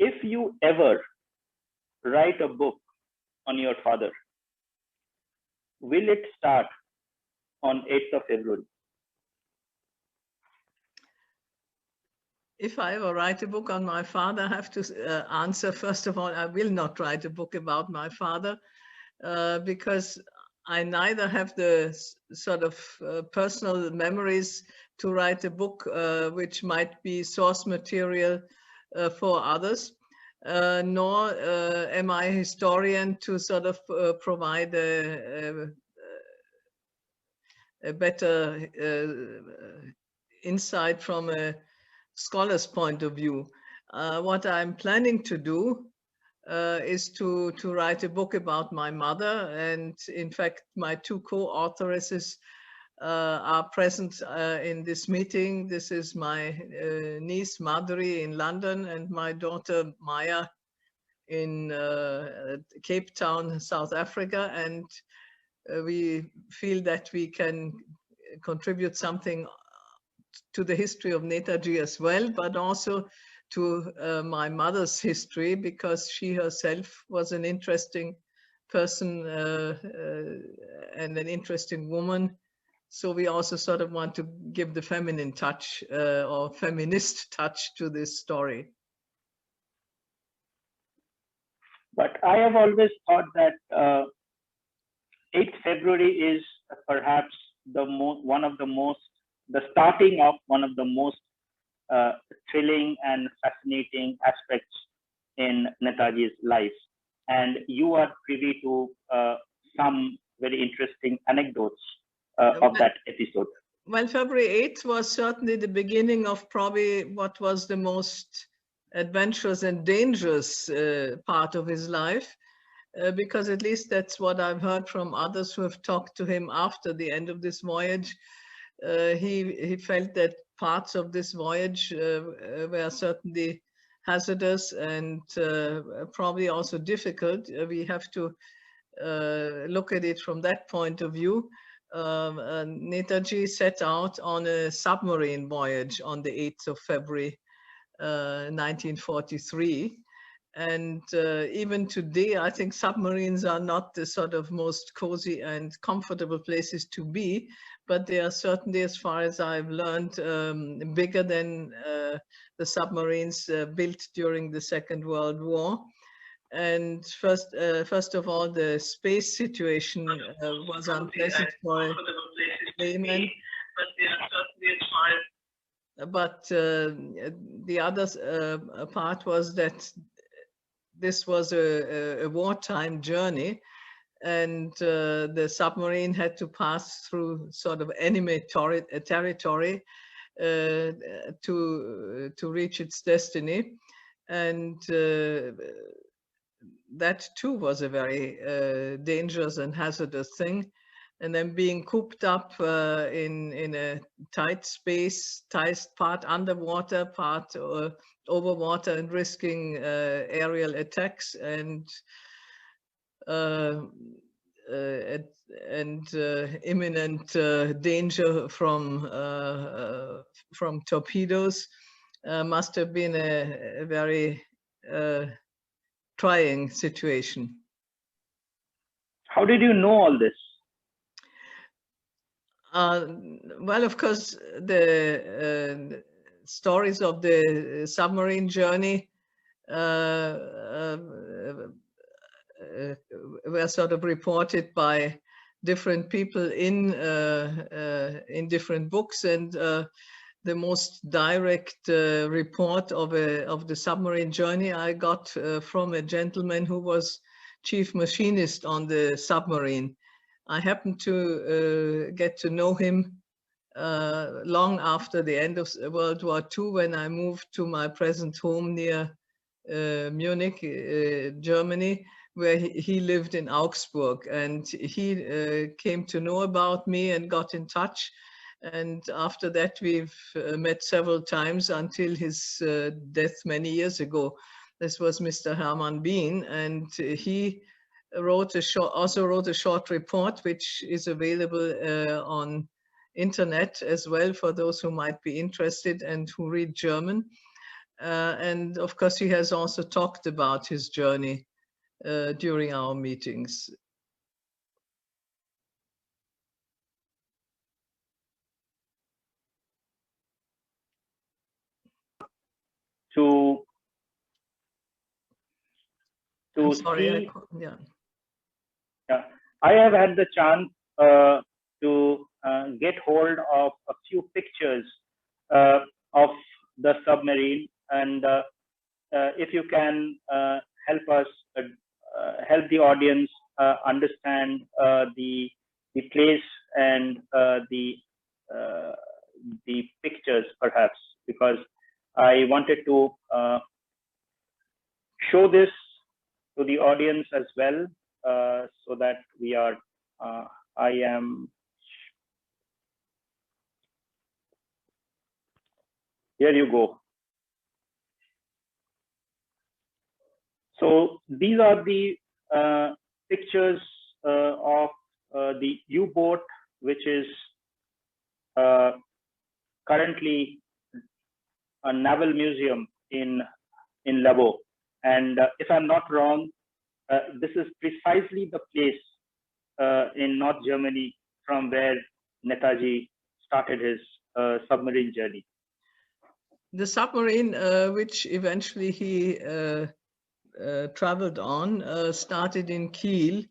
if you ever write a book on your father, will it start on 8th of February? If I ever write a book on my father, I have to answer, first of all, I will not write a book about my father because I neither have the sort of personal memories to write a book which might be source material for others, nor am I a historian to sort of provide a better insight from a scholar's point of view. What I'm planning to do is to write a book about my mother, and in fact my two co-authoresses are present in this meeting. This is my niece Madhuri in London and my daughter Maya in Cape Town, South Africa, and we feel that we can contribute something to the history of Netaji as well, but also to my mother's history, because she herself was an interesting person and an interesting woman. So we also sort of want to give the feminine touch or feminist touch to this story. But I have always thought that 8th February is perhaps the starting of one of the most thrilling and fascinating aspects in Netaji's life. And you are privy to some very interesting anecdotes of that episode. Well, February 8th was certainly the beginning of probably what was the most adventurous and dangerous part of his life, because at least that's what I've heard from others who have talked to him after the end of this voyage. He felt that parts of this voyage were certainly hazardous and probably also difficult. We have to look at it from that point of view. Netaji set out on a submarine voyage on the 8th of February 1943. And even today, I think submarines are not the sort of most cozy and comfortable places to be, but they are certainly, as far as I've learned, bigger than the submarines built during the Second World War. And first of all, the space situation was unpleasant for a layman. But the other part was that this was a wartime journey, and the submarine had to pass through sort of enemy territory to reach its destiny. And that too was a very dangerous and hazardous thing. And then being cooped up in a tight space, part underwater, part over water, and risking aerial attacks and imminent danger from torpedoes must have been a very trying situation. How did you know all this? Well, of course, the stories of the submarine journey were sort of reported by different people in different books, and the most direct report of the submarine journey I got from a gentleman who was chief machinist on the submarine. I happened to get to know him long after the end of World War II, when I moved to my present home near Munich, Germany, where he lived in Augsburg. And he came to know about me and got in touch. And after that, we've met several times until his death many years ago. This was Mr. Hermann Bien, and he also wrote a short report, which is available on internet as well for those who might be interested and who read German. And of course, he has also talked about his journey during our meetings. To sorry, see, yeah. yeah, I have had the chance to get hold of a few pictures of the submarine, and if you can help us help the audience understand the place and uh, the pictures, perhaps, because I wanted to show this to the audience as well, so that we are. I am. Here you go. So these are the pictures of the U-boat, which is currently a naval museum in Labo. And if I'm not wrong, this is precisely the place in North Germany from where Netaji started his submarine journey. The submarine, which eventually he traveled on, started in Kiel,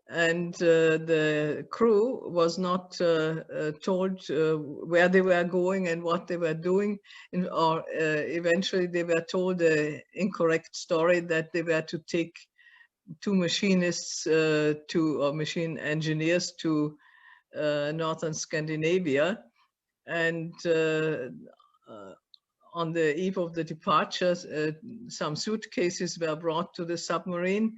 and the crew was not told where they were going and what they were doing, or eventually they were told the incorrect story that they were to take two machinists or machine engineers to northern Scandinavia, and on the eve of the departures, some suitcases were brought to the submarine,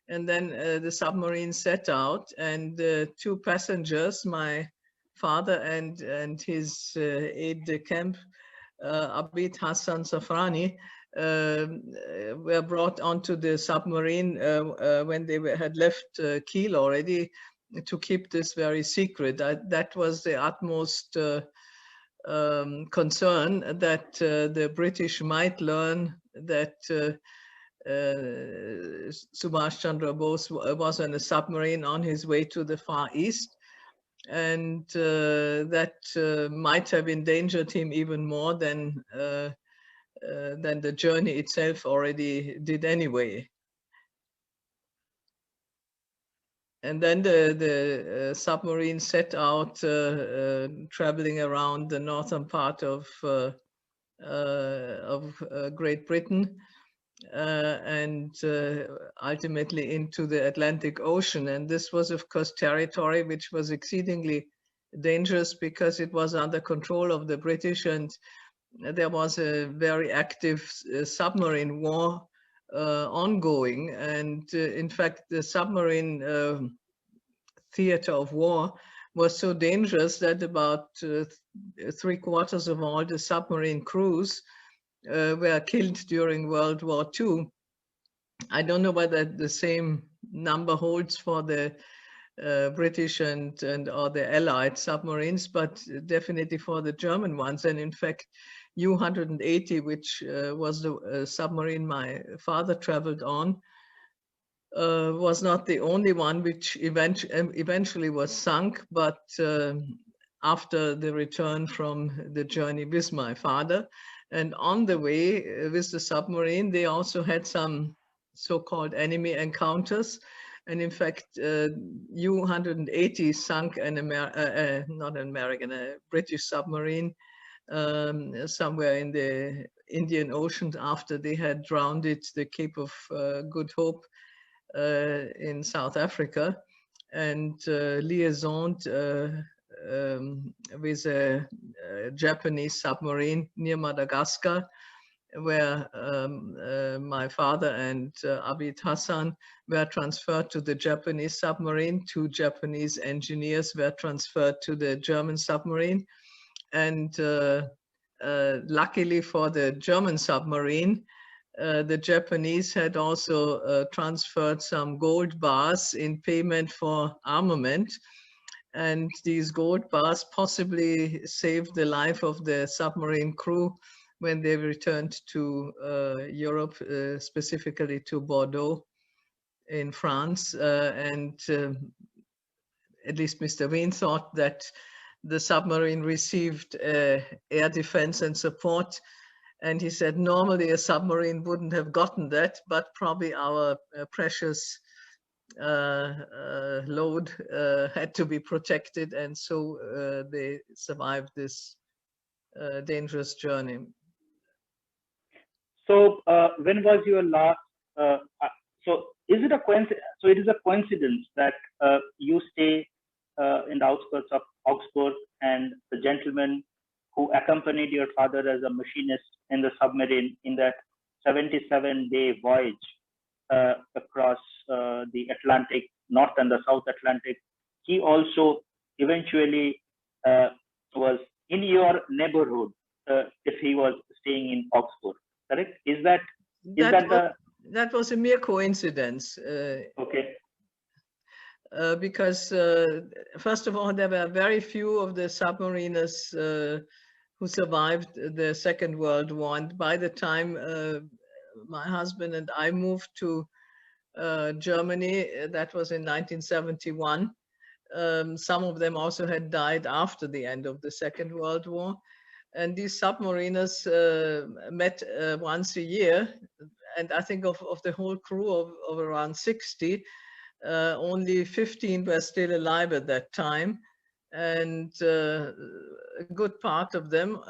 and then the submarine set out, and two passengers, my father and his aide-de-camp, Abid Hasan Safrani, were brought onto the submarine when they had left Kiel already, to keep this very secret. That was the utmost concern, that the British might learn that Subhash Chandra Bose was on a submarine on his way to the Far East, and that might have endangered him even more than the journey itself already did anyway. And then the submarine set out traveling around the northern part of Great Britain, and ultimately into the Atlantic Ocean. And this was, of course, territory which was exceedingly dangerous because it was under control of the British, and there was a very active submarine war ongoing. And in fact, the submarine theater of war was so dangerous that about 3/4 of all the submarine crews were killed during World War II. I don't know whether the same number holds for the British and or the Allied submarines, but definitely for the German ones. And in fact, U-180, which was the submarine my father traveled on, was not the only one which eventually was sunk, but after the return from the journey with my father. And on the way with the submarine, they also had some so-called enemy encounters. And in fact, U-180 sunk a British submarine somewhere in the Indian Ocean after they had drowned the Cape of Good Hope in South Africa, and liaisoned with a Japanese submarine near Madagascar, where my father and Abid Hasan were transferred to the Japanese submarine. Two Japanese engineers were transferred to the German submarine. And luckily for the German submarine, the Japanese had also transferred some gold bars in payment for armament. And these gold bars possibly saved the life of the submarine crew when they returned to Europe, specifically to Bordeaux in France. And at least Mr. Wien thought that the submarine received air defense and support. And he said, normally a submarine wouldn't have gotten that, but probably our precious load had to be protected. And so they survived this dangerous journey. So when was your last, so is it a coincidence? So it is a coincidence that you stay in the outskirts of Augsburg, and the gentleman who accompanied your father as a machinist in the submarine in that 77-day voyage across the Atlantic, North and the South Atlantic, he also eventually was in your neighborhood if he was staying in Augsburg, correct? That was a mere coincidence. Okay. Because first of all, there were very few of the submariners who survived the Second World War. And by the time my husband and I moved to Germany, that was in 1971, some of them also had died after the end of the Second World War. And these submariners met once a year. And I think of the whole crew of around 60, only 15 were still alive at that time. And a good part of them,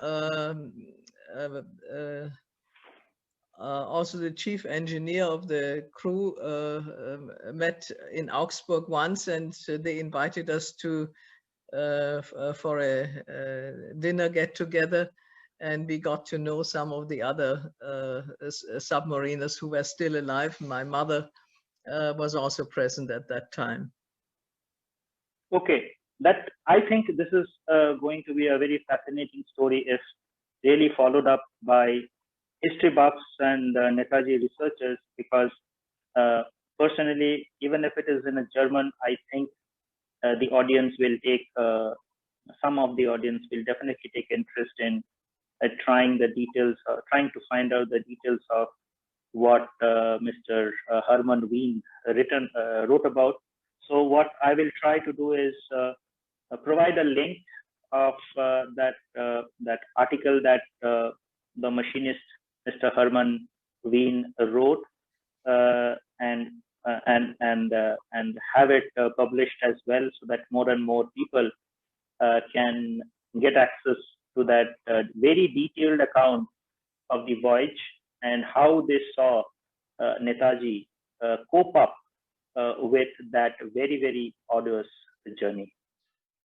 also the chief engineer of the crew, met in Augsburg once, and they invited us to for a dinner get-together, and we got to know some of the other submariners who were still alive. My mother was also present at that time. Okay, that I think this is going to be a very fascinating story if really followed up by history buffs and Netaji researchers, because personally, even if it is in a German, I think the audience will take, some of the audience will definitely take interest in trying the details, trying to find out the details of what Mr. Herman Wien wrote about. So what I will try to do is provide a link of that article that the machinist Mr. Herman Wien wrote, and have it published as well, so that more and more people can get access to that very detailed account of the voyage and how they saw Netaji cope up with that very, very arduous journey.